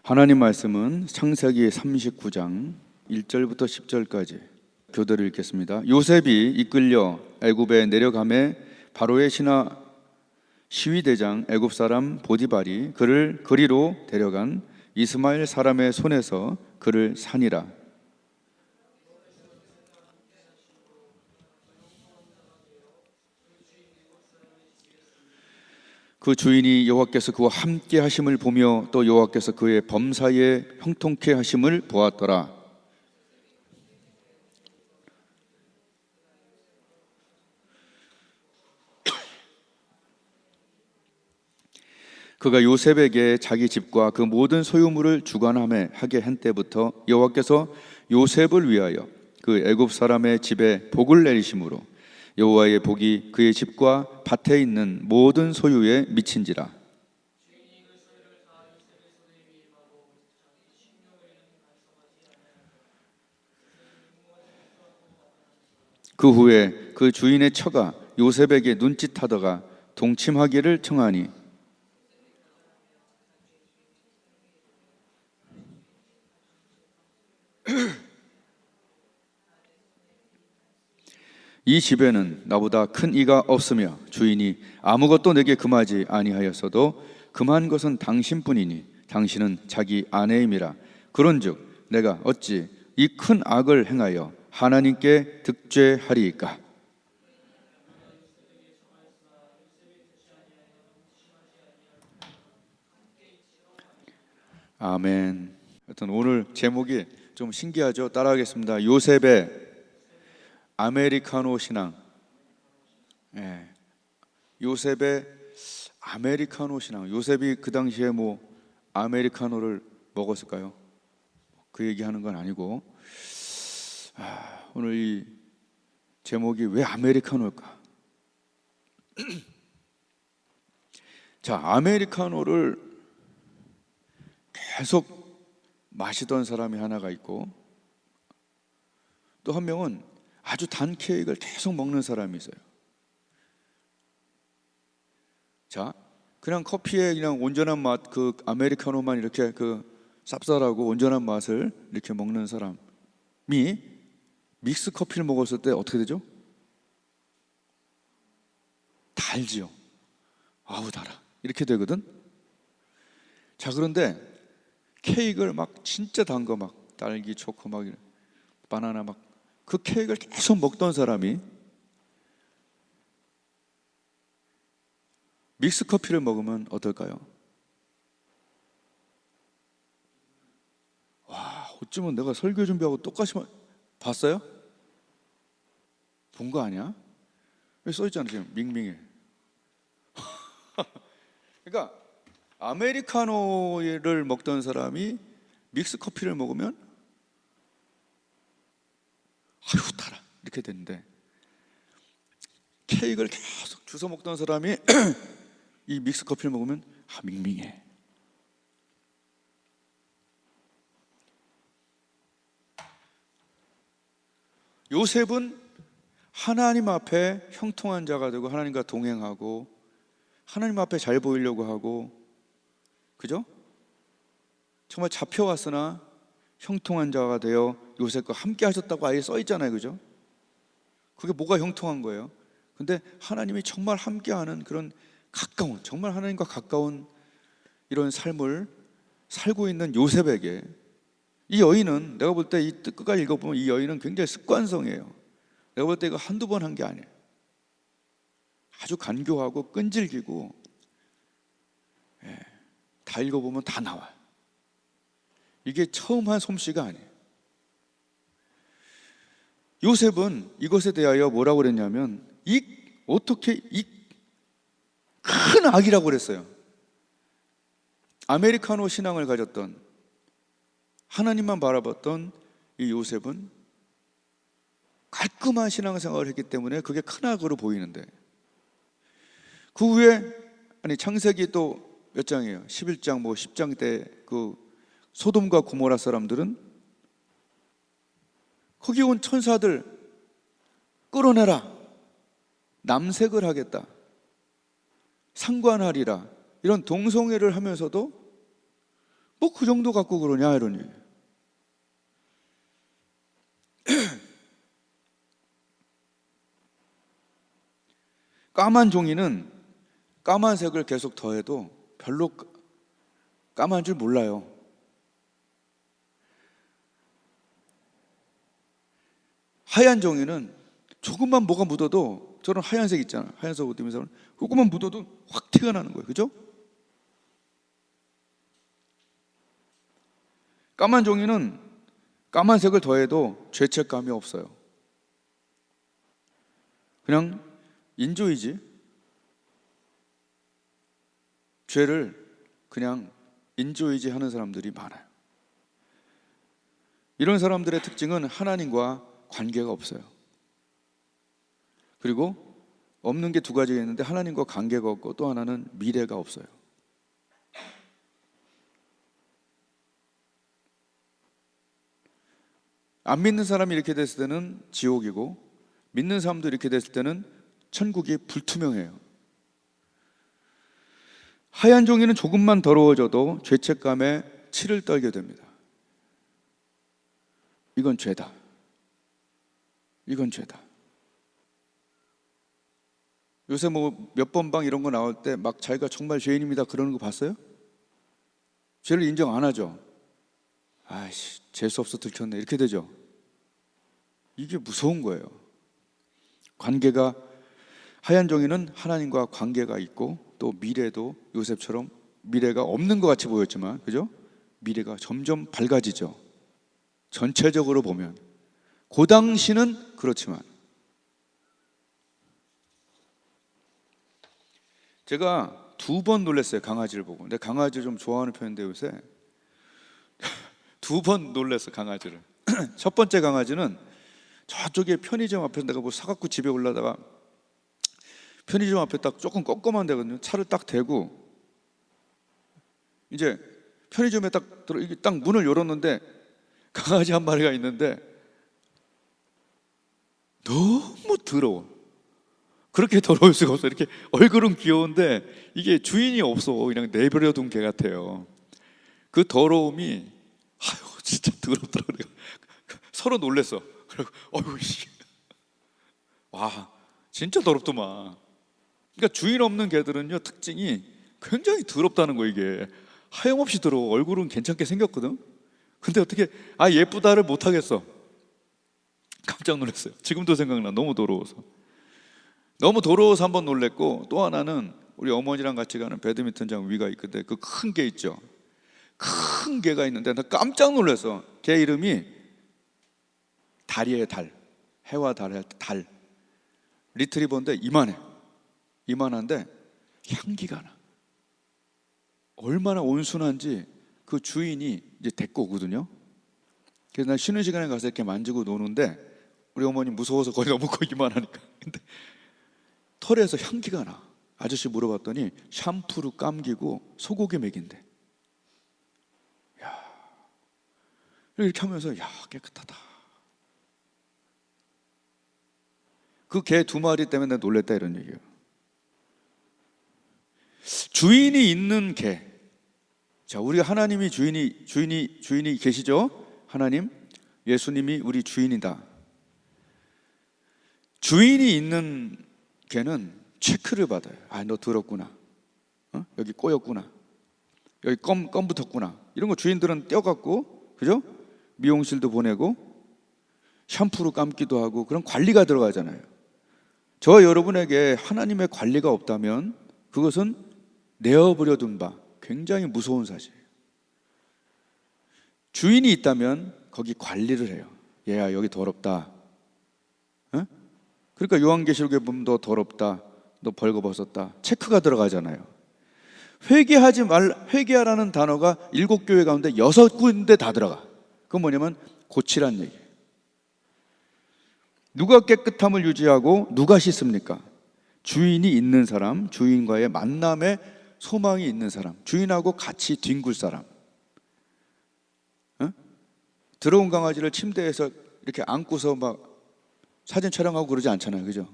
하나님 말씀은 창세기 39장 1절부터 10절까지 교대로 읽겠습니다. 요셉이 이끌려 애굽에 내려가매 바로의 신하 시위대장 애굽 사람 보디발이 그를 거리로 데려간 이스마엘 사람의 손에서 그를 산이라. 그 주인이 여호와께서 그와 함께 하심을 보며 또 여호와께서 그의 범사에 형통케 하심을 보았더라. 그가 요셉에게 자기 집과 그 모든 소유물을 주관하게 한 때부터 여호와께서 요셉을 위하여 그 애굽 사람의 집에 복을 내리심으로 여호와의 복이 그의 집과 밭에 있는 모든 소유에 미친지라. 그 후에 그 주인의 처가 요셉에게 눈짓하다가 동침하기를 청하니 이 집에는 나보다 큰 이가 없으며 주인이 아무것도 내게 금하지 아니하였어도 금한 것은 당신뿐이니 당신은 자기 아내임이라. 그런즉 내가 어찌 이 큰 악을 행하여 하나님께 득죄하리이까? 아멘. 하여튼 오늘 제목이 좀 신기하죠? 따라하겠습니다. 요셉의 아메리카노 신앙. 예. 요셉의 아메리카노 신앙. 요셉이 그 당시에 뭐 아메리카노를 먹었을까요? 그 얘기하는 건 아니고, 오늘 이 제목이 왜 아메리카노일까? 자, 아메리카노를 계속 마시던 사람이 하나가 있고, 또 한 명은 아주 단 케이크를 계속 먹는 사람이 있어요. 자, 그냥 커피에 그냥 온전한 맛, 그 아메리카노만 이렇게 그 쌉쌀하고 온전한 맛을 이렇게 먹는 사람이 믹스 커피를 먹었을 때 어떻게 되죠? 달지요. 아우 달아. 이렇게 되거든. 자, 그런데 케이크를 막 진짜 단 거 막 딸기, 초코 막 바나나 막 그 케이크를 계속 먹던 사람이 믹스 커피를 먹으면 어떨까요? 와, 어쩌면 내가 설교 준비하고 똑같이 봤어요? 본 거 아니야? 여기 써있잖아 지금 밍밍해. 그러니까 아메리카노를 먹던 사람이 믹스 커피를 먹으면 아유 달아 이렇게 되는데, 케이크를 계속 주워 먹던 사람이 이 믹스 커피를 먹으면 밍밍해. 요셉은 하나님 앞에 형통한 자가 되고 하나님과 동행하고 하나님 앞에 잘 보이려고 하고, 그죠? 정말 잡혀왔으나 형통한 자가 되어 요셉과 함께 하셨다고 아예 써 있잖아요, 그죠? 그게 뭐가 형통한 거예요? 근데 하나님이 정말 함께하는 그런 가까운, 정말 하나님과 가까운 이런 삶을 살고 있는 요셉에게 이 여인은, 내가 볼 때 이 끝까지 읽어보면 이 여인은 굉장히 습관성이에요. 내가 볼 때 이거 한두 번 한 게 아니에요. 아주 간교하고 끈질기고, 다 읽어보면 다 나와요. 이게 처음 한 솜씨가 아니에요. 요셉은 이것에 대하여 뭐라고 그랬냐면 어떻게 이 큰 악이라고 그랬어요. 아메리카노 신앙을 가졌던, 하나님만 바라봤던 이 요셉은 깔끔한 신앙생활을 했기 때문에 그게 큰 악으로 보이는데, 그 후에 창세기 또 몇 장이에요? 11장 뭐 10장 때 그 소돔과 고모라 사람들은 거기 온 천사들 끌어내라, 남색을 하겠다, 상관하리라, 이런 동성애를 하면서도 뭐 그 정도 갖고 그러냐 이런 얘기. 까만 종이는 까만색을 계속 더해도 별로 까만 줄 몰라요. 하얀 종이는 조금만 뭐가 묻어도, 저런 하얀색 있잖아, 하얀색 옷 입은 사람은 조금만 묻어도 확 티가 나는 거예요. 그죠? 까만 종이는 까만색을 더해도 죄책감이 없어요. 그냥 인조이지. 죄를 그냥 인조이지 하는 사람들이 많아요. 이런 사람들의 특징은 하나님과 관계가 없어요. 그리고 없는 게 두 가지가 있는데, 하나님과 관계가 없고 또 하나는 미래가 없어요. 안 믿는 사람이 이렇게 됐을 때는 지옥이고, 믿는 사람도 이렇게 됐을 때는 천국이 불투명해요. 하얀 종이는 조금만 더러워져도 죄책감에 치를 떨게 됩니다. 이건 죄다. 이건 죄다. 요새 뭐 몇 번 방 이런 거 나올 때 막 자기가 정말 죄인입니다 그러는 거 봤어요? 죄를 인정 안 하죠. 아이씨, 재수 없어 들켰네 이렇게 되죠. 이게 무서운 거예요. 관계가, 하얀 종이는 하나님과 관계가 있고, 또 미래도 요셉처럼 미래가 없는 것 같이 보였지만, 그죠? 미래가 점점 밝아지죠. 전체적으로 보면. 그 당시는 그렇지만. 제가 2번 놀랐어요, 강아지를 보고. 근데 강아지를 좀 좋아하는 편인데 요새 2번 놀랐어, 강아지를. 첫 번째 강아지는 저쪽에 편의점 앞에서 내가 뭐 사갖고 집에 올라다가, 편의점 앞에 딱 조금 껌껌한 데거든요. 차를 딱 대고 이제 편의점에 딱 들어, 이게 딱 문을 열었는데 강아지 한 마리가 있는데 너무 더러워. 그렇게 더러울 수가 없어. 이렇게 얼굴은 귀여운데 이게 주인이 없어. 그냥 내버려둔 개 같아요. 그 더러움이, 아유 진짜 더럽더라고. 내가 서로 놀랬어. 그리고 어휴 씨, 와 진짜 더럽더만. 그러니까 주인 없는 개들은요, 특징이 굉장히 더럽다는 거. 이게 하염없이 더러워. 얼굴은 괜찮게 생겼거든. 근데 어떻게 예쁘다를 못 하겠어. 깜짝 놀랐어요. 지금도 생각나. 너무 더러워서. 너무 더러워서 한번 놀랬고, 또 하나는 우리 어머니랑 같이 가는 배드민턴장 위가 있거든. 그 큰 개 있죠. 큰 개가 있는데 나 깜짝 놀랐어. 개 이름이 달이에요. 달. 해와 달에 달. 리트리버인데 이만한데 향기가 나. 얼마나 온순한지 그 주인이 이제 데리고 오거든요. 그래서 난 쉬는 시간에 가서 이렇게 만지고 노는데, 우리 어머니 무서워서 거의 너무 이만하니까. 근데 털에서 향기가 나. 아저씨 물어봤더니 샴푸로 감기고 소고기 먹인대. 야, 이렇게 하면서 야 깨끗하다. 그 개 2마리 때문에 내가 놀랬다 이런 얘기예요. 주인이 있는 개. 자, 우리 하나님이 주인이 계시죠? 하나님, 예수님이 우리 주인이다. 주인이 있는 개는 체크를 받아요. 너 더럽구나. 여기 꼬였구나. 여기 껌 붙었구나. 이런 거 주인들은 떼어갖고, 그죠? 미용실도 보내고 샴푸로 감기도 하고, 그런 관리가 들어가잖아요. 저와 여러분에게 하나님의 관리가 없다면 그것은 내어버려둔 바 굉장히 무서운 사실이에요. 주인이 있다면 거기 관리를 해요. 얘야 여기 더럽다. 그러니까 요한계시록에 보면 너 더럽다, 너 벌거벗었다, 체크가 들어가잖아요. 회개하라는 단어가 7교회 가운데 6군데 다 들어가. 그건 뭐냐면 고치란 얘기예요. 누가 깨끗함을 유지하고 누가 씻습니까? 주인이 있는 사람, 주인과의 만남에 소망이 있는 사람, 주인하고 같이 뒹굴 사람. 더러운 강아지를 침대에서 이렇게 안고서 막 사진 촬영하고 그러지 않잖아요, 그죠?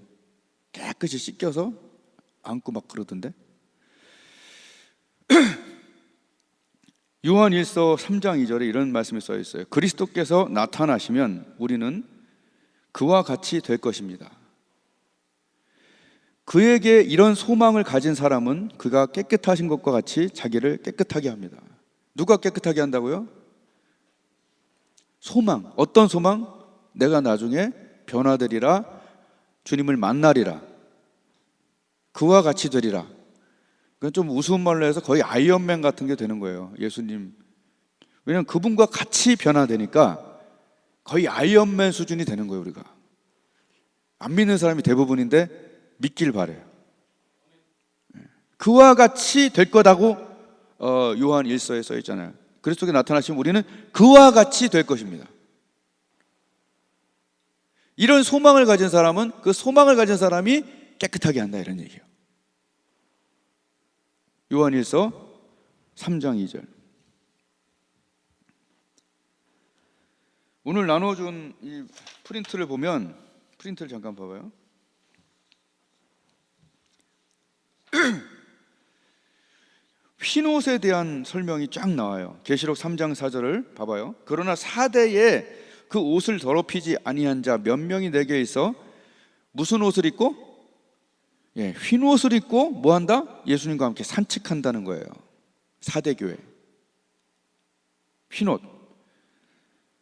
깨끗이 씻겨서 안고 막 그러던데. 요한일서 3장 2절에 이런 말씀이 써 있어요. 그리스도께서 나타나시면 우리는 그와 같이 될 것입니다. 그에게 이런 소망을 가진 사람은 그가 깨끗하신 것과 같이 자기를 깨끗하게 합니다. 누가 깨끗하게 한다고요? 소망. 어떤 소망? 내가 나중에 변화되리라, 주님을 만나리라, 그와 같이 되리라. 그건 좀 우스운 말로 해서 거의 아이언맨 같은 게 되는 거예요, 예수님. 왜냐하면 그분과 같이 변화되니까 거의 아이언맨 수준이 되는 거예요. 우리가 안 믿는 사람이 대부분인데 믿길 바래요. 그와 같이 될 거다고 요한 1서에 써 있잖아요. 그리스도께 나타나시면 우리는 그와 같이 될 것입니다. 이런 소망을 가진 사람은 그 소망을 가진 사람이 깨끗하게 한다, 이런 얘기예요. 요한 1서 3장 2절. 오늘 나눠준 이 프린트를 보면, 프린트를 잠깐 봐봐요. 흰옷에 대한 설명이 쫙 나와요. 계시록 3장 4절을 봐봐요. 그러나 사대에 그 옷을 더럽히지 아니한 자 몇 명이 내게 있어 무슨 옷을 입고? 흰옷을 입고 뭐 한다? 예수님과 함께 산책한다는 거예요. 사대교회 흰옷.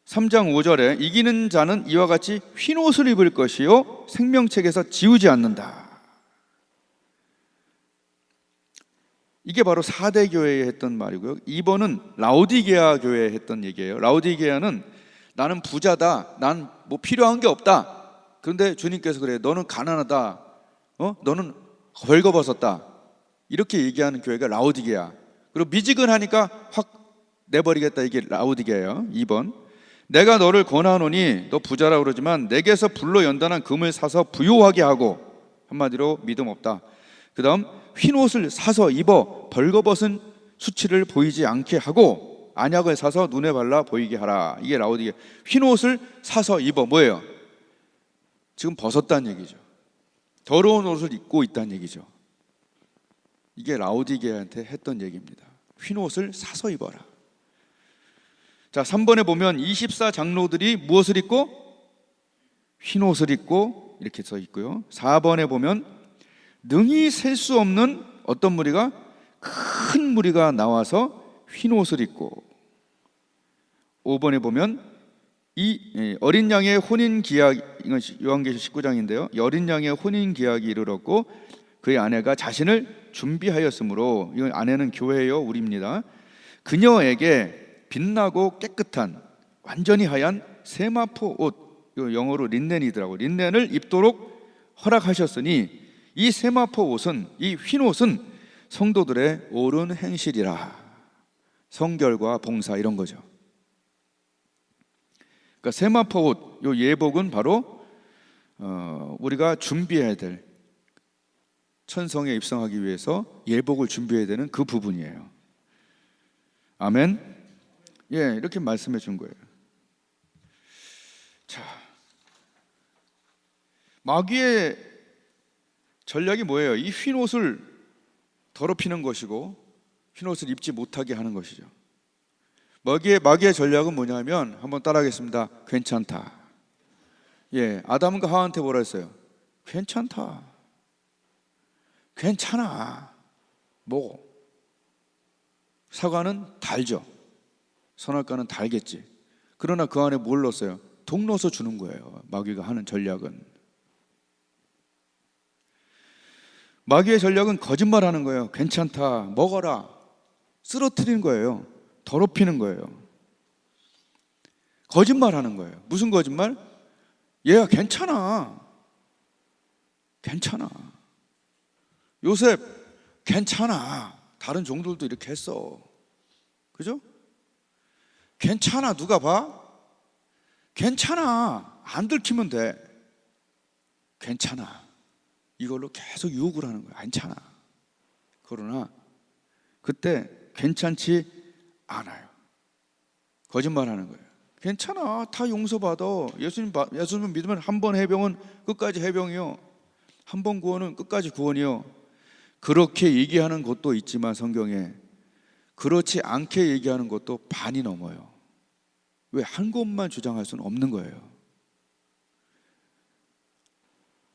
3장 5절에 이기는 자는 이와 같이 흰옷을 입을 것이요 생명책에서 지우지 않는다. 이게 바로 사대교회에 했던 말이고요. 2번은 라오디게아 교회에 했던 얘기예요. 라오디게아는 나는 부자다, 난 뭐 필요한 게 없다. 그런데 주님께서 그래요. 너는 가난하다, 너는 벌거벗었다, 이렇게 얘기하는 교회가 라오디게아. 그리고 미지근하니까 확 내버리겠다, 이게 라오디게아예요. 2번, 내가 너를 권하노니 너 부자라 그러지만 내게서 불로 연단한 금을 사서 부요하게 하고, 한마디로 믿음 없다. 그 다음, 흰옷을 사서 입어 벌거벗은 수치를 보이지 않게 하고 안약을 사서 눈에 발라 보이게 하라. 이게 라오디게아. 흰옷을 사서 입어, 뭐예요? 지금 벗었다는 얘기죠. 더러운 옷을 입고 있다는 얘기죠. 이게 라오디게아한테 했던 얘기입니다. 흰옷을 사서 입어라. 자, 3번에 보면 24장로들이 무엇을 입고? 흰옷을 입고 이렇게 써 있고요. 4번에 보면 능히 셀 수 없는 어떤 무리가, 큰 무리가 나와서 흰옷을 입고, 5번에 보면 이 어린 양의 혼인 기약, 이건 요한계시록 19장인데요 어린 양의 혼인 기약이 이르렀고 그의 아내가 자신을 준비하였으므로, 이건 아내는 교회요, 우리입니다. 그녀에게 빛나고 깨끗한 완전히 하얀 세마포 옷, 영어로 린넨이더라고요. 린넨을 입도록 허락하셨으니 이 세마포 옷은, 이 흰옷은 성도들의 옳은 행실이라. 성결과 봉사, 이런 거죠. 그러니까 세마포 옷, 요 예복은 바로 우리가 준비해야 될, 천성에 입성하기 위해서 예복을 준비해야 되는 그 부분이에요. 아멘. 이렇게 말씀해 준 거예요. 자, 마귀의 전략이 뭐예요? 이 흰옷을 더럽히는 것이고 흰옷을 입지 못하게 하는 것이죠. 마귀의 전략은 뭐냐면, 한번 따라하겠습니다. 괜찮다. 아담과 하와한테 뭐라 했어요? 괜찮다. 괜찮아. 뭐 사과는 달죠. 선악과는 달겠지. 그러나 그 안에 뭘 넣었어요? 독 넣어서 주는 거예요. 마귀가 하는 전략은. 마귀의 전략은 거짓말하는 거예요. 괜찮다, 먹어라. 쓰러뜨리는 거예요. 더럽히는 거예요. 거짓말하는 거예요. 무슨 거짓말? 얘야 괜찮아. 괜찮아. 요셉 괜찮아. 다른 종들도 이렇게 했어. 그죠? 괜찮아. 누가 봐? 괜찮아. 안 들키면 돼. 괜찮아. 이걸로 계속 유혹을 하는 거야. 괜찮아. 그러나 그때 괜찮지 않아요. 거짓말하는 거예요. 괜찮아. 다 용서받아. 예수님 믿으면 한 번 해병은 끝까지 해병이요, 한 번 구원은 끝까지 구원이요. 그렇게 얘기하는 것도 있지만 성경에 그렇지 않게 얘기하는 것도 반이 넘어요. 왜? 한 곳만 주장할 수는 없는 거예요.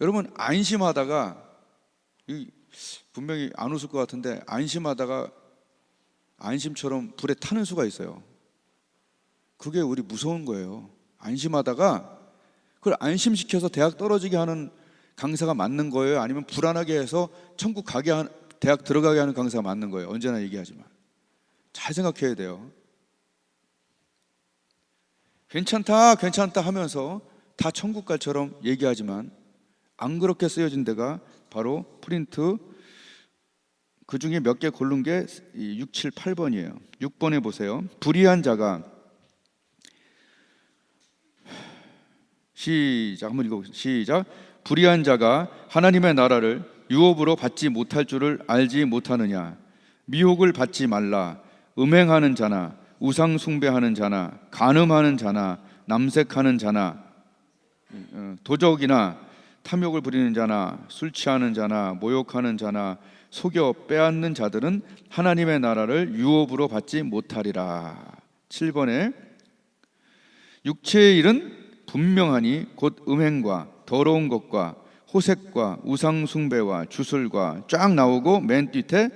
여러분, 안심하다가, 분명히 안 웃을 것 같은데, 안심하다가 안심처럼 불에 타는 수가 있어요. 그게 우리 무서운 거예요. 안심하다가 그걸 안심시켜서 대학 떨어지게 하는 강사가 맞는 거예요? 아니면 불안하게 해서 천국 가게 대학 들어가게 하는 강사가 맞는 거예요? 언제나 얘기하지만 잘 생각해야 돼요. 괜찮다 괜찮다 하면서 다 천국 갈처럼 얘기하지만 안 그렇게 쓰여진 데가 바로 프린트 그 중에 몇 개 고른 게 6, 7, 8번이에요. 6번에 보세요. 불의한 자가, 시작, 한번 읽어보겠습니다. 시작. 불의한 자가 하나님의 나라를 유업으로 받지 못할 줄을 알지 못하느냐. 미혹을 받지 말라. 음행하는 자나 우상 숭배하는 자나 간음하는 자나 남색하는 자나 도적이나 탐욕을 부리는 자나 술 취하는 자나 모욕하는 자나 속여 빼앗는 자들은 하나님의 나라를 유업으로 받지 못하리라. 7번에 육체의 일은 분명하니 곧 음행과 더러운 것과 호색과 우상숭배와 주술과 쫙 나오고 맨 뒤에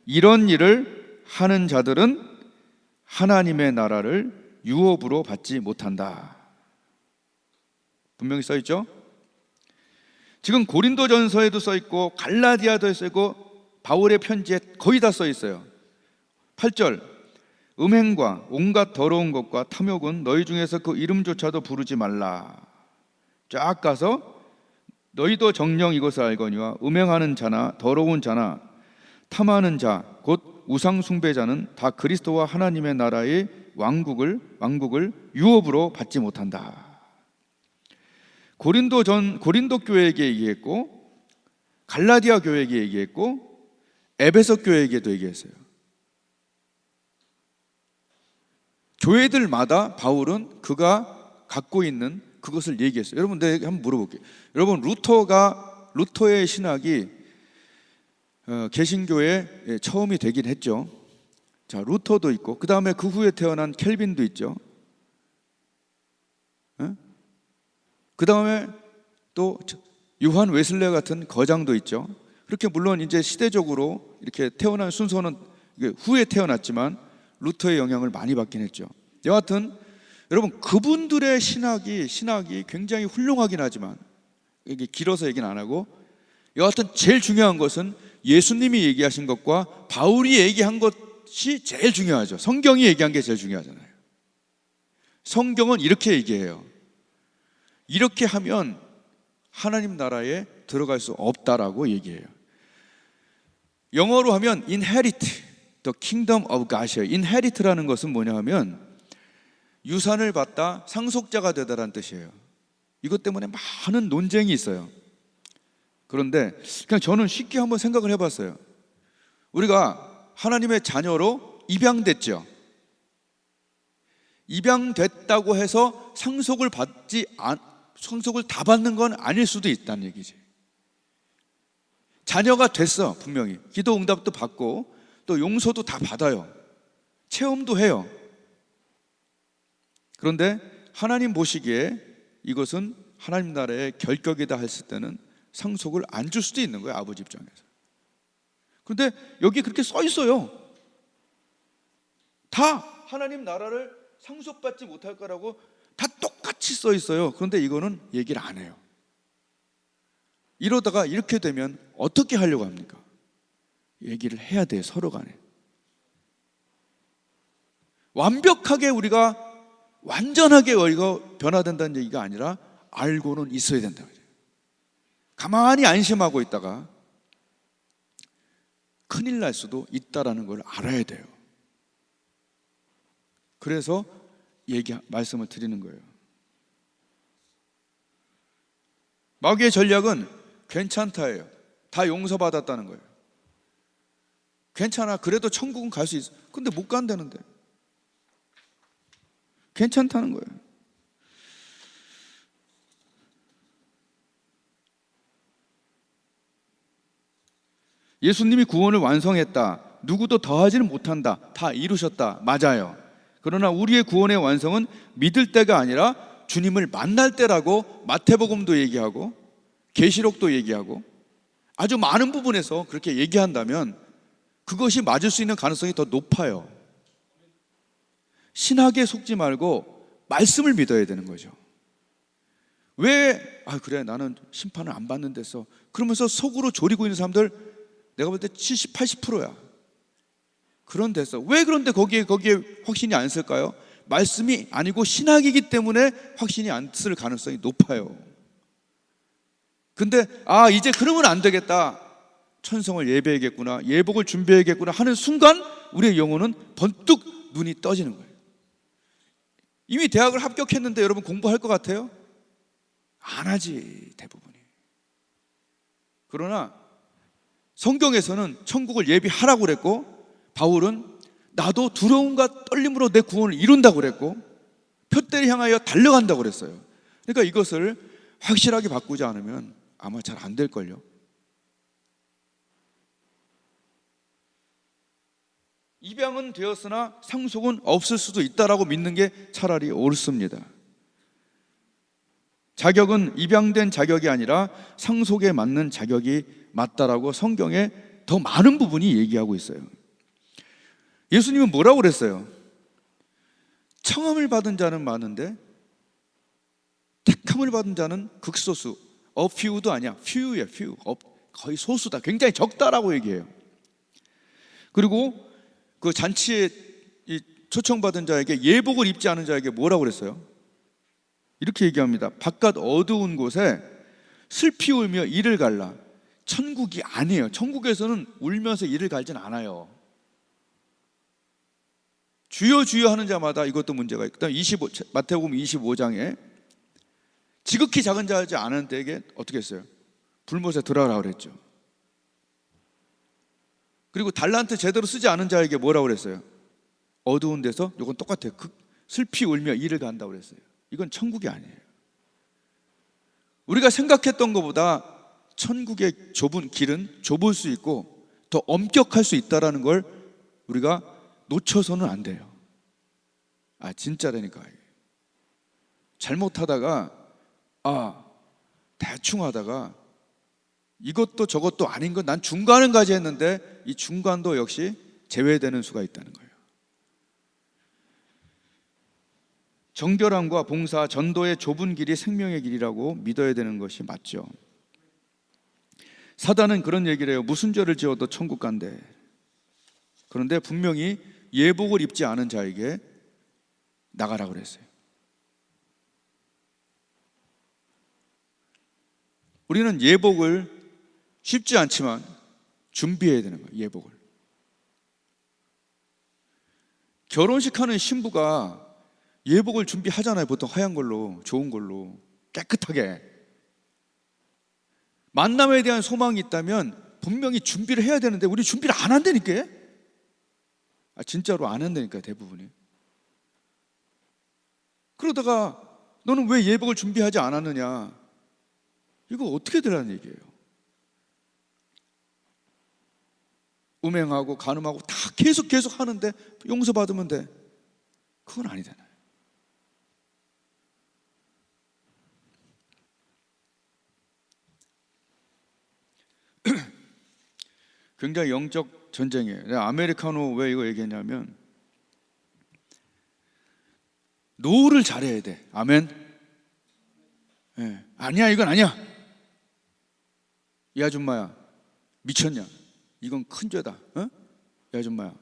이런 일을 하는 자들은 하나님의 나라를 유업으로 받지 못한다. 분명히 써있죠? 지금 고린도전서에도 써있고 갈라디아도에 써있고 바울의 편지에 거의 다 써있어요. 8절 음행과 온갖 더러운 것과 탐욕은 너희 중에서 그 이름조차도 부르지 말라. 쫙 가서 너희도 정녕 이것을 알거니와 음행하는 자나 더러운 자나 탐하는 자 곧 우상 숭배자는 다 그리스도와 하나님의 나라의 왕국을 유업으로 받지 못한다. 고린도 교회에게 얘기했고 갈라디아 교회에게 얘기했고 에베소 교회에게도 얘기했어요. 교회들마다 바울은 그가 갖고 있는 그것을 얘기했어요. 여러분, 내가 한번 물어볼게요. 여러분, 루터의 신학이 개신교의 처음이 되긴 했죠. 자, 루터도 있고 그 다음에 그 후에 태어난 켈빈도 있죠. 그 다음에 또 요한 웨슬레 같은 거장도 있죠. 그렇게 물론 이제 시대적으로 이렇게 태어난 순서는 후에 태어났지만 루터의 영향을 많이 받긴 했죠. 여하튼 여러분, 그분들의 신학이 굉장히 훌륭하긴 하지만 이게 길어서 얘기는 안 하고 여하튼 제일 중요한 것은 예수님이 얘기하신 것과 바울이 얘기한 것이 제일 중요하죠. 성경이 얘기한 게 제일 중요하잖아요. 성경은 이렇게 얘기해요. 이렇게 하면 하나님 나라에 들어갈 수 없다라고 얘기해요. 영어로 하면 inherit the kingdom of God이에요. inherit라는 것은 뭐냐 하면 유산을 받다, 상속자가 되다라는 뜻이에요. 이것 때문에 많은 논쟁이 있어요. 그런데 그냥 저는 쉽게 한번 생각을 해봤어요. 우리가 하나님의 자녀로 입양됐죠. 입양됐다고 해서 상속을 다 받는 건 아닐 수도 있다는 얘기지. 자녀가 됐어. 분명히 기도 응답도 받고 또 용서도 다 받아요. 체험도 해요. 그런데 하나님 보시기에 이것은 하나님 나라의 결격이다 했을 때는 상속을 안 줄 수도 있는 거예요. 아버지 입장에서. 그런데 여기 그렇게 써 있어요. 다 하나님 나라를 상속받지 못할 거라고 다 똑같이 써 있어요. 그런데 이거는 얘기를 안 해요. 이러다가 이렇게 되면 어떻게 하려고 합니까? 얘기를 해야 돼요. 서로 간에. 완벽하게 완전하게 우리가 변화된다는 얘기가 아니라 알고는 있어야 된다. 가만히 안심하고 있다가 큰일 날 수도 있다라는 걸 알아야 돼요. 그래서 말씀을 드리는 거예요. 마귀의 전략은 괜찮다예요. 다 용서받았다는 거예요. 괜찮아. 그래도 천국은 갈 수 있어. 근데 못 간다는데. 괜찮다는 거예요. 예수님이 구원을 완성했다. 누구도 더하지는 못한다. 다 이루셨다. 맞아요. 그러나 우리의 구원의 완성은 믿을 때가 아니라 주님을 만날 때라고 마태복음도 얘기하고 계시록도 얘기하고 아주 많은 부분에서 그렇게 얘기한다면 그것이 맞을 수 있는 가능성이 더 높아요. 신학에 속지 말고 말씀을 믿어야 되는 거죠. 왜 그래 나는 심판을 안 받는 데서 그러면서 속으로 졸이고 있는 사람들 내가 볼 때 70, 80%야. 그런 데서 왜 그런데 거기에 확신이 안 쓸까요? 말씀이 아니고 신학이기 때문에 확신이 안 쓸 가능성이 높아요. 근데 이제 그러면 안 되겠다. 천성을 예배해야겠구나, 예복을 준비해야겠구나 하는 순간 우리의 영혼은 번뜩 눈이 떠지는 거예요. 이미 대학을 합격했는데 여러분 공부할 것 같아요? 안 하지, 대부분이. 그러나 성경에서는 천국을 예비하라고 그랬고, 바울은 나도 두려움과 떨림으로 내 구원을 이룬다고 그랬고, 표대를 향하여 달려간다고 그랬어요. 그러니까 이것을 확실하게 바꾸지 않으면 아마 잘 안 될걸요. 입양은 되었으나 상속은 없을 수도 있다라고 믿는 게 차라리 옳습니다. 자격은 입양된 자격이 아니라 상속에 맞는 자격이 맞다라고 성경에 더 많은 부분이 얘기하고 있어요. 예수님은 뭐라고 그랬어요? 청함을 받은 자는 많은데 택함을 받은 자는 극소수. few도 아니야, few야, few. 거의 소수다, 굉장히 적다라고 얘기해요. 그리고 그 잔치에 초청받은 자에게, 예복을 입지 않은 자에게 뭐라고 그랬어요? 이렇게 얘기합니다. 바깥 어두운 곳에 슬피 울며 이를 갈라. 천국이 아니에요. 천국에서는 울면서 이를 갈진 않아요. 주여 주여 하는 자마다 이것도 문제가 있고, 그다음 마태복음 25장에 지극히 작은 자지 않은 때에게 어떻게 했어요? 불못에 들어가라고 그랬죠. 그리고 달란트 제대로 쓰지 않은 자에게 뭐라고 그랬어요? 어두운 데서, 이건 똑같아요. 슬피 울며 이를 간다고 그랬어요. 이건 천국이 아니에요. 우리가 생각했던 것보다 천국의 좁은 길은 좁을 수 있고 더 엄격할 수 있다는 걸 우리가 놓쳐서는 안 돼요. 진짜라니까. 잘못하다가 대충 하다가 이것도 저것도 아닌 건 난 중간은 가지 했는데 이 중간도 역시 제외되는 수가 있다는 거예요. 정결함과 봉사, 전도의 좁은 길이 생명의 길이라고 믿어야 되는 것이 맞죠. 사단은 그런 얘기를 해요. 무슨 죄를 지어도 천국 간대. 그런데 분명히 예복을 입지 않은 자에게 나가라고 그랬어요. 우리는 예복을 쉽지 않지만 준비해야 되는 거예요. 예복을. 결혼식 하는 신부가 예복을 준비하잖아요. 보통 하얀 걸로, 좋은 걸로, 깨끗하게. 만남에 대한 소망이 있다면 분명히 준비를 해야 되는데 우리 준비를 안 한다니까. 진짜로 안 한다니까, 대부분이. 그러다가 너는 왜 예복을 준비하지 않았느냐, 이거 어떻게 되라는 얘기예요? 음행하고 간음하고 다 계속 하는데 용서받으면 돼. 그건 아니잖아요. 굉장히 영적 전쟁이에요. 내가 아메리카노 왜 이거 얘기했냐면, 노를 잘해야 돼. 아멘. 아니야, 이건 아니야. 이 아줌마야, 미쳤냐? 이건 큰 죄다. 이 아줌마야.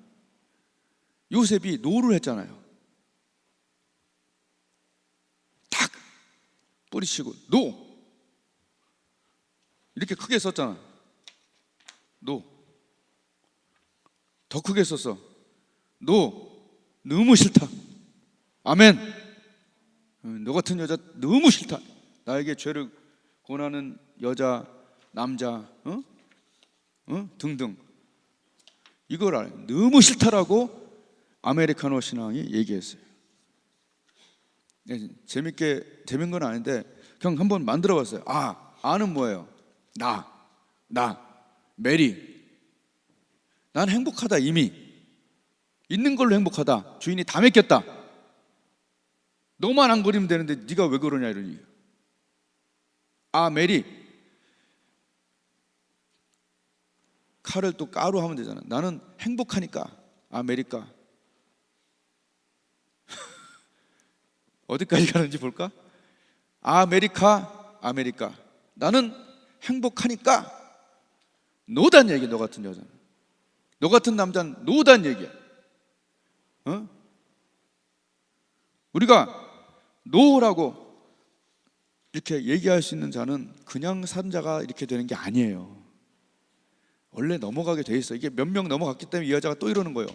요셉이 노를 했잖아요. 탁 뿌리치고 노, 이렇게 크게 썼잖아. 노. 더 크게 썼어. 노. 너무 싫다. 아멘. 너 같은 여자 너무 싫다. 나에게 죄를 권하는 여자, 남자, 등등. 이걸 너무 싫다라고 아메리카노 신앙이 얘기했어요. 재밌는 건 아닌데 그냥 한번 만들어 봤어요. 아는 뭐예요? 나, 메리. 난 행복하다. 이미 있는 걸로 행복하다. 주인이 다 맡겼다. 너만 안 그리면 되는데 네가 왜 그러냐 이러니. 아 메리, 카를 또 까로 하면 되잖아. 나는 행복하니까 아메리카. 어디까지 가는지 볼까? 아메리카, 아메리카. 나는 행복하니까 노단 얘기. 너 같은 여자는, 너 같은 남자는 노단 얘기야. 우리가 노라고 이렇게 얘기할 수 있는 자는 그냥 산 자가 이렇게 되는 게 아니에요. 원래 넘어가게 돼 있어. 이게 몇 명 넘어갔기 때문에 이 여자가 또 이러는 거예요.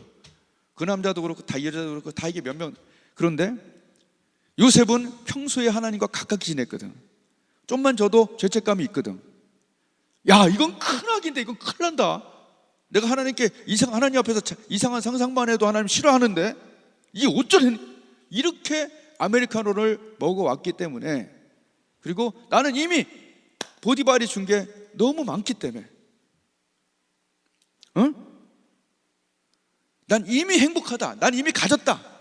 그 남자도 그렇고 다 이 여자도 그렇고 다 이게 몇 명. 그런데 요셉은 평소에 하나님과 가깝게 지냈거든. 좀만 져도 죄책감이 있거든. 야, 이건 큰 악인데 이건 큰일 난다. 내가 하나님께 하나님 앞에서 이상한 상상만 해도 하나님 싫어하는데 이게 어쩌래. 이렇게 아메리카노를 먹어왔기 때문에, 그리고 나는 이미 보디발이 준 게 너무 많기 때문에, 난 이미 행복하다. 난 이미 가졌다.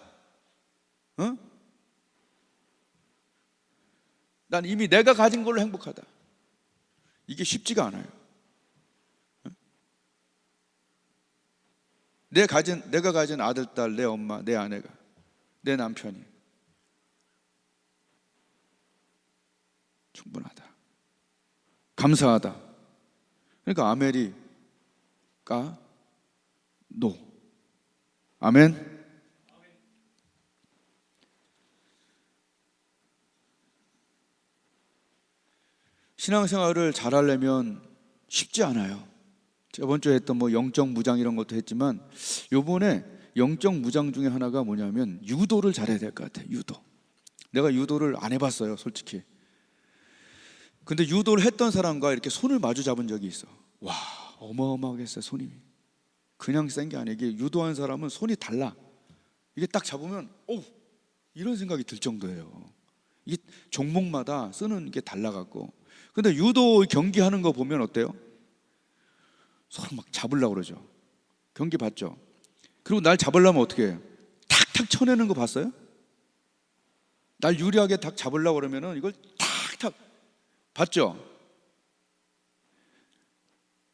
난 이미 내가 가진 걸로 행복하다. 이게 쉽지가 않아요. 내가 가진 아들, 딸, 내 엄마, 내 아내가, 내 남편이 충분하다. 감사하다. 그러니까 아메리카 노. 아멘. 신앙생활을 잘하려면 쉽지 않아요. 저번 주에 했던 영적 무장 이런 것도 했지만, 요번에 영적 무장 중에 하나가 뭐냐면 유도를 잘해야 될 것 같아요. 유도. 내가 유도를 안 해봤어요, 솔직히. 근데 유도를 했던 사람과 이렇게 손을 마주 잡은 적이 있어. 와, 어마어마하겠어요. 손이 그냥 센 게 아니에요. 이게 유도한 사람은 손이 달라. 이게 딱 잡으면 이런 생각이 들 정도예요. 이게 종목마다 쓰는 게 달라갖고. 근데 유도 경기하는 거 보면 어때요? 서로 막 잡으려고 그러죠. 경기 봤죠? 그리고 날 잡으려면 어떻게 해요? 탁탁 쳐내는 거 봤어요? 날 유리하게 딱 잡으려고 그러면은 이걸 탁탁 봤죠?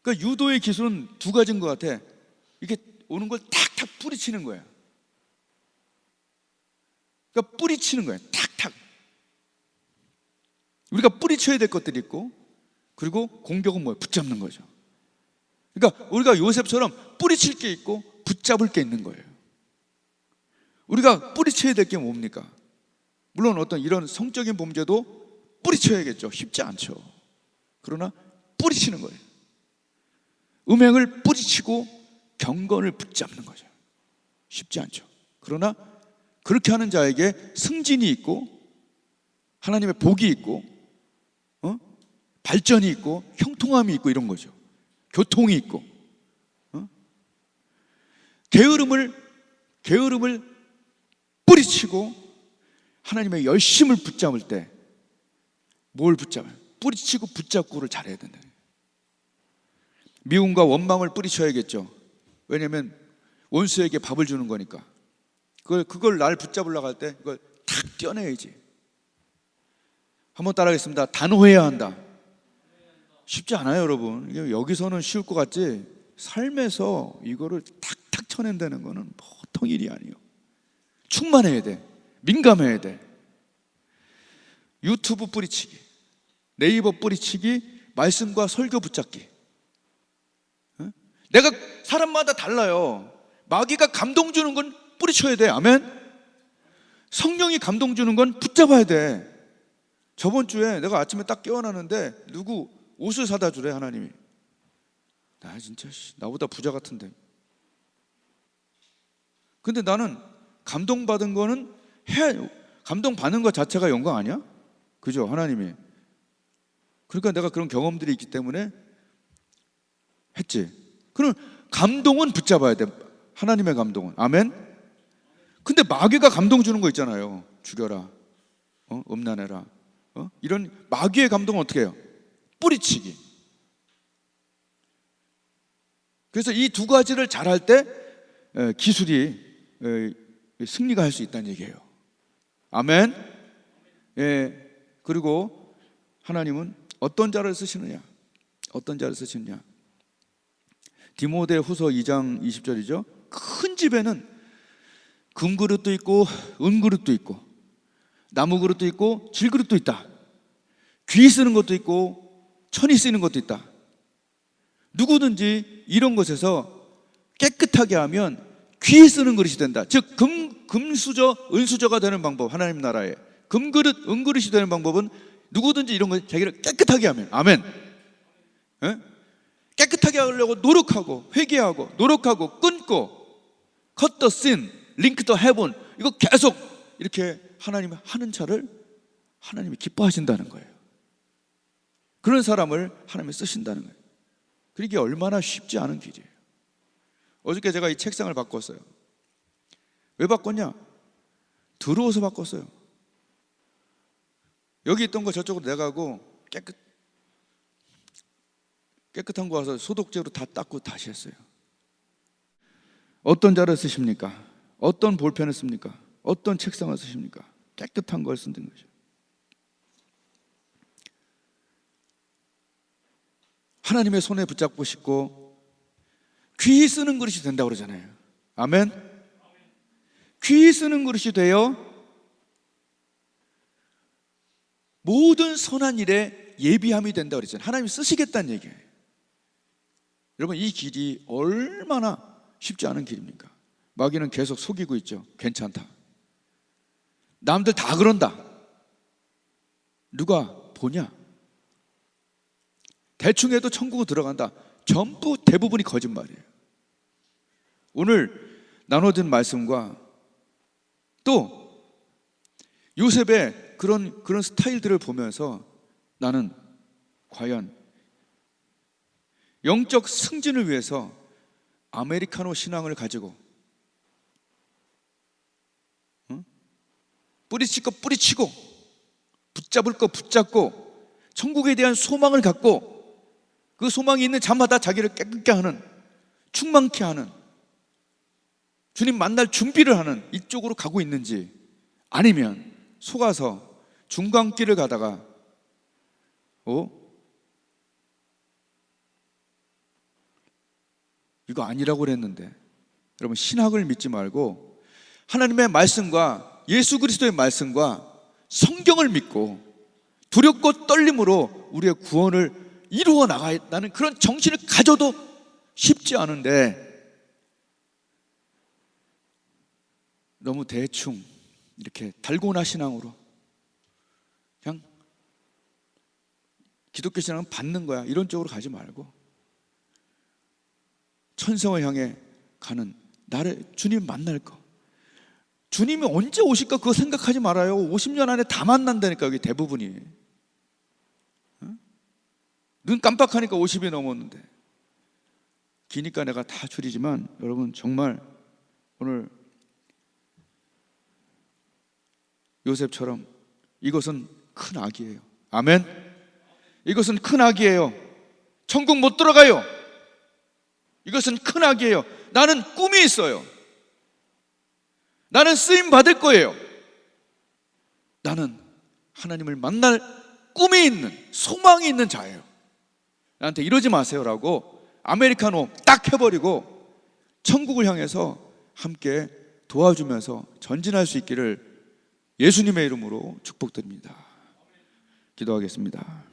그러니까 유도의 기술은 두 가지인 것 같아. 이게 오는 걸 탁탁 뿌리치는 거예요. 그러니까 뿌리치는 거예요. 탁탁. 우리가 뿌리쳐야 될 것들이 있고, 그리고 공격은 뭐예요? 붙잡는 거죠. 그러니까 우리가 요셉처럼 뿌리칠 게 있고 붙잡을 게 있는 거예요. 우리가 뿌리쳐야 될 게 뭡니까? 물론 어떤 이런 성적인 범죄도 뿌리쳐야겠죠. 쉽지 않죠. 그러나 뿌리치는 거예요. 음행을 뿌리치고 경건을 붙잡는 거죠. 쉽지 않죠. 그러나 그렇게 하는 자에게 승진이 있고, 하나님의 복이 있고, 발전이 있고, 형통함이 있고, 이런 거죠. 교통이 있고, 게으름을 뿌리치고 하나님의 열심을 붙잡을 때, 뭘 붙잡아요? 뿌리치고 붙잡고를 잘해야 된다. 미움과 원망을 뿌리쳐야겠죠. 왜냐하면 원수에게 밥을 주는 거니까. 그걸 날 붙잡으려고 할 때 그걸 탁 떼어내야지. 한번 따라하겠습니다. 단호해야 한다. 쉽지 않아요, 여러분. 여기서는 쉬울 것 같지, 삶에서 이거를 탁탁 쳐낸다는 거는 보통 일이 아니에요. 충만해야 돼. 민감해야 돼. 유튜브 뿌리치기, 네이버 뿌리치기, 말씀과 설교 붙잡기. 내가 사람마다 달라요. 마귀가 감동 주는 건 뿌리쳐야 돼. 아멘. 성령이 감동 주는 건 붙잡아야 돼. 저번 주에 내가 아침에 딱 깨어나는데 누구 옷을 사다 주래, 하나님이. 나 진짜 나보다 부자 같은데. 근데 나는 감동받은 거는 감동받는 것 자체가 영광 아니야? 그죠? 하나님이. 그러니까 내가 그런 경험들이 있기 때문에 했지. 그럼 감동은 붙잡아야 돼. 하나님의 감동은. 아멘. 근데 마귀가 감동 주는 거 있잖아요. 죽여라, 음란해라, 이런 마귀의 감동은 어떻게 해요? 뿌리치기. 그래서 이 두 가지를 잘할 때 기술이 승리가 할 수 있다는 얘기예요. 아멘. 예. 그리고 하나님은 어떤 자를 쓰시느냐? 어떤 자를 쓰시느냐? 디모데후서 2장 20절이죠. 큰 집에는 금그릇도 있고 은그릇도 있고 나무 그릇도 있고 질그릇도 있다. 귀 쓰는 것도 있고 천이 쓰는 것도 있다. 누구든지 이런 것에서 깨끗하게 하면 귀 쓰는 그릇이 된다. 즉 금수저 은수저가 되는 방법, 하나님 나라에 금그릇 은그릇이 되는 방법은 누구든지 이런 거 자기를 깨끗하게 하면. 아멘. 예? 깨끗하게 하려고 노력하고 회개하고 노력하고 끊고 cut the sin, link the heaven, 이거 계속 이렇게 하나님이 하는 차를 하나님이 기뻐하신다는 거예요. 그런 사람을 하나님이 쓰신다는 거예요. 그게 얼마나 쉽지 않은 길이에요. 어저께 제가 이 책상을 바꿨어요. 왜 바꿨냐? 더러워서 바꿨어요. 여기 있던 거 저쪽으로 내가고 깨끗한 거 와서 소독제로 다 닦고 다시 했어요. 어떤 자를 쓰십니까? 어떤 볼펜을 씁니까? 어떤 책상을 쓰십니까? 깨끗한 걸 쓰는 거죠. 하나님의 손에 붙잡고 싶고 귀 쓰는 그릇이 된다고 그러잖아요. 아멘. 귀 쓰는 그릇이 되어 모든 선한 일에 예비함이 된다고 그랬잖아요. 하나님이 쓰시겠다는 얘기예요. 여러분, 이 길이 얼마나 쉽지 않은 길입니까? 마귀는 계속 속이고 있죠. 괜찮다. 남들 다 그런다. 누가 보냐? 대충 해도 천국으로 들어간다. 전부 대부분이 거짓말이에요. 오늘 나눠진 말씀과 또 요셉의 그런 스타일들을 보면서 나는 과연 영적 승진을 위해서 아메리카노 신앙을 가지고 뿌리칠 거 뿌리치고 붙잡을 거 붙잡고 천국에 대한 소망을 갖고 그 소망이 있는 자마다 자기를 깨끗게 하는, 충만케 하는, 주님 만날 준비를 하는 이쪽으로 가고 있는지, 아니면 속아서 중간길을 가다가 이거 아니라고 그랬는데. 여러분, 신학을 믿지 말고 하나님의 말씀과 예수 그리스도의 말씀과 성경을 믿고 두렵고 떨림으로 우리의 구원을 이루어 나가겠다는 그런 정신을 가져도 쉽지 않은데, 너무 대충 이렇게 달고나 신앙으로 그냥 기독교 신앙은 받는 거야 이런 쪽으로 가지 말고 천성을 향해 가는 나를 주님 만날 거, 주님이 언제 오실까 그거 생각하지 말아요. 50년 안에 다 만난다니까. 여기 대부분이 눈 깜빡하니까 50이 넘었는데. 기니까 내가 다 줄이지만 여러분, 정말 오늘 요셉처럼 이것은 큰 악이에요. 아멘. 이것은 큰 악이에요. 천국 못 들어가요. 이것은 큰 악이에요. 나는 꿈이 있어요. 나는 쓰임 받을 거예요. 나는 하나님을 만날 꿈이 있는, 소망이 있는 자예요. 나한테 이러지 마세요라고 아메리카노 딱 해버리고 천국을 향해서 함께 도와주면서 전진할 수 있기를 예수님의 이름으로 축복드립니다. 기도하겠습니다.